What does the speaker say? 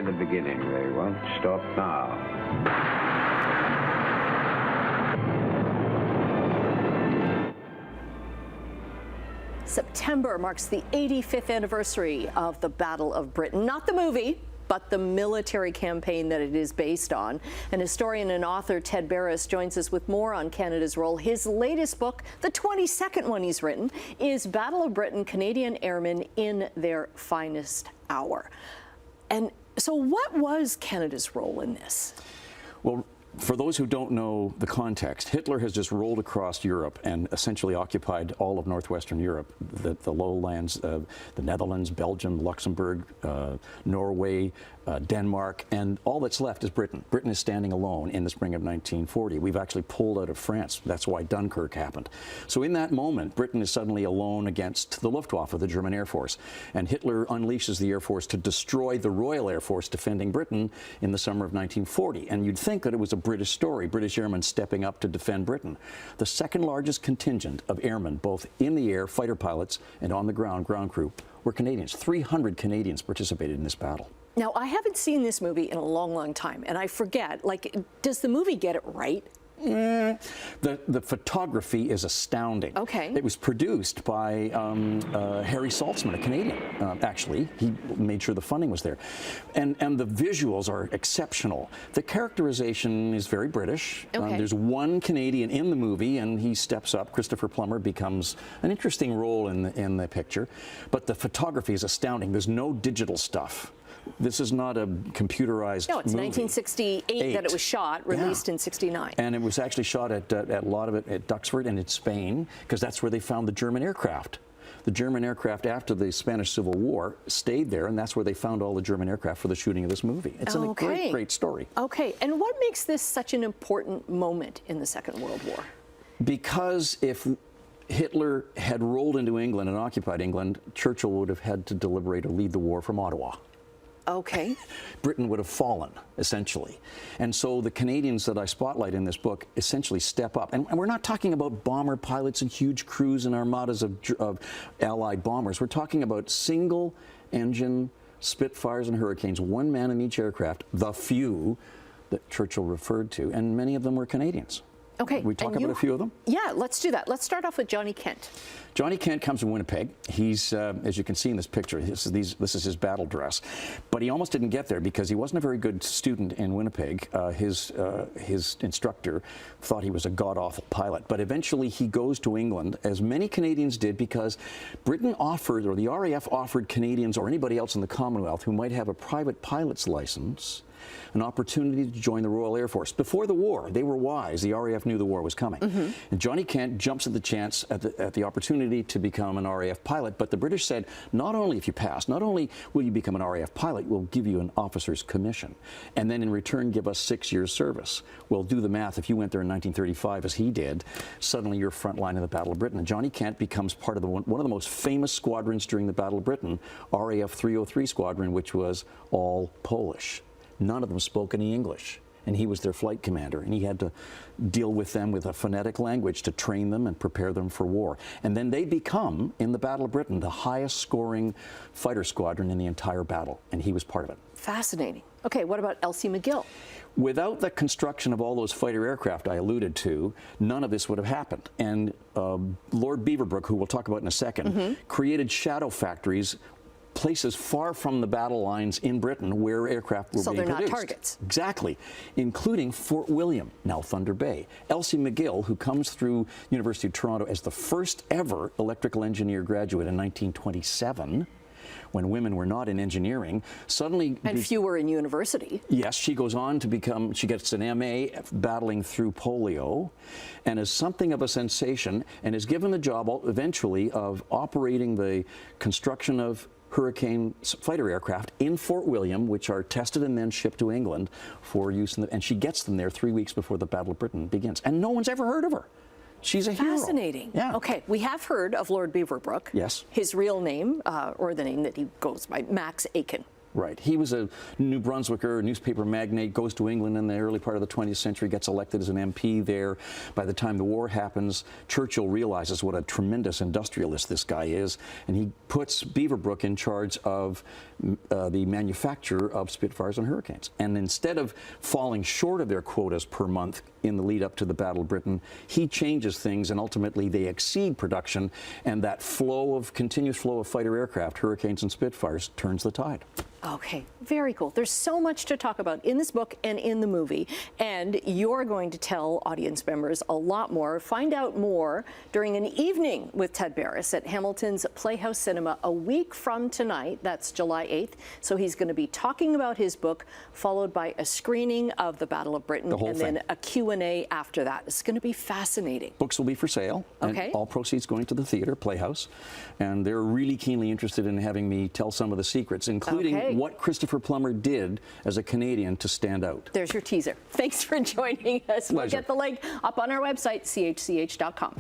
at the beginning. Very well. Stop now. September marks the 85th anniversary of the Battle of Britain. Not the movie, but the military campaign that it is based on. And historian and author Ted Barris joins us with more on Canada's role. His latest book, the 22nd one he's written, is Battle of Britain, Canadian Airmen in Their Finest Hour. And so what was Canada's role in this? Well, for those who don't know the context, Hitler has just rolled across Europe and essentially occupied all of northwestern Europe, the lowlands, the Netherlands, Belgium, Luxembourg, Norway, Denmark, and all that's left is Britain. Britain is standing alone in the spring of 1940. We've actually pulled out of France. That's why Dunkirk happened. So in that moment, Britain is suddenly alone against the Luftwaffe, the German Air Force. And Hitler unleashes the Air Force to destroy the Royal Air Force defending Britain in the summer of 1940. And you'd think that it was a British story, British airmen stepping up to defend Britain. The second largest contingent of airmen, both in the air, fighter pilots, and on the ground crew, were Canadians. 300 Canadians participated in this battle. Now, I haven't seen this movie in a long, long time, and I forget, like, does the movie get it right? The photography is astounding. Okay. It was produced by Harry Saltzman, a Canadian, actually. He made sure the funding was there. And the visuals are exceptional. The characterization is very British. Okay. There's one Canadian in the movie, and he steps up. Christopher Plummer becomes an interesting role in the picture. But the photography is astounding. There's no digital stuff. This is not a computerized No, it's movie. 1968 that it was shot, released in 69. And it was actually shot at a lot of it at Duxford and in Spain, because that's where they found the German aircraft. The German aircraft after the Spanish Civil War stayed there, and that's where they found all the German aircraft for the shooting of this movie. It's a great, great story. Okay, and what makes this such an important moment in the Second World War? Because if Hitler had rolled into England and occupied England, Churchill would have had to deliberate or lead the war from Ottawa. Okay. Britain would have fallen, essentially. And so the Canadians that I spotlight in this book essentially step up. And we're not talking about bomber pilots and huge crews and armadas of Allied bombers. We're talking about single-engine Spitfires and Hurricanes, one man in each aircraft, the few that Churchill referred to, and many of them were Canadians. Okay. We talk about a few of them? Yeah, let's do that. Let's start off with Johnny Kent. Johnny Kent comes from Winnipeg. He's, as you can see in this picture, this is his battle dress. But he almost didn't get there because he wasn't a very good student in Winnipeg. His instructor thought he was a god-awful pilot. But eventually he goes to England, as many Canadians did, because Britain offered, or the RAF offered Canadians or anybody else in the Commonwealth who might have a private pilot's license an opportunity to join the Royal Air Force. Before the war, they were wise. The RAF knew the war was coming. And Johnny Kent jumps at the chance, at the opportunity to become an RAF pilot, but the British said, not only if you pass, not only will you become an RAF pilot, we'll give you an officer's commission, and then in return give us 6 years service. Well, do the math. If you went there in 1935, as he did, suddenly you're front line in the Battle of Britain. And Johnny Kent becomes part of one of the most famous squadrons during the Battle of Britain, RAF 303 Squadron, which was all Polish. None of them spoke any English, and he was their flight commander, and he had to deal with them with a phonetic language to train them and prepare them for war. And then they become, in the Battle of Britain, the highest scoring fighter squadron in the entire battle, and he was part of it. Fascinating. Okay, what about Elsie McGill? Without the construction of all those fighter aircraft I alluded to, none of this would have happened. And Lord Beaverbrook, who we'll talk about in a second, created shadow factories, places far from the battle lines in Britain where aircraft were being produced. So they're not targets. Exactly, including Fort William, now Thunder Bay. Elsie McGill, who comes through University of Toronto as the first ever electrical engineer graduate in 1927, when women were not in engineering, suddenly... And fewer in university. Yes, she goes on to become, she gets an MA battling through polio, and is something of a sensation, and is given the job eventually of operating the construction of Hurricane fighter aircraft in Fort William, which are tested and then shipped to England for use in and she gets them there 3 weeks before the Battle of Britain begins. And no one's ever heard of her. She's a hero. Fascinating. Yeah. Okay, we have heard of Lord Beaverbrook. Yes. His real name, or the name that he goes by, Max Aiken. Right. He was a New Brunswicker, a newspaper magnate, goes to England in the early part of the 20th century, gets elected as an MP there. By the time the war happens, Churchill realizes what a tremendous industrialist this guy is, and he puts Beaverbrook in charge of the manufacture of Spitfires and Hurricanes. And instead of falling short of their quotas per month in the lead up to the Battle of Britain, he changes things, and ultimately they exceed production, and that continuous flow of fighter aircraft, Hurricanes and Spitfires, turns the tide. Okay, very cool. There's so much to talk about in this book and in the movie, and you're going to tell audience members a lot more. Find out more during an evening with Ted Barris at Hamilton's Playhouse Cinema a week from tonight. That's July 8th. So he's going to be talking about his book, followed by a screening of the Battle of Britain, and then a Q&A after that. It's going to be fascinating. Books will be for sale, and all proceeds going to the theater, Playhouse, and they're really keenly interested in having me tell some of the secrets, including what Christopher Plummer did as a Canadian to stand out. There's your teaser. Thanks for joining us. Pleasure. We'll get the link up on our website, chch.com.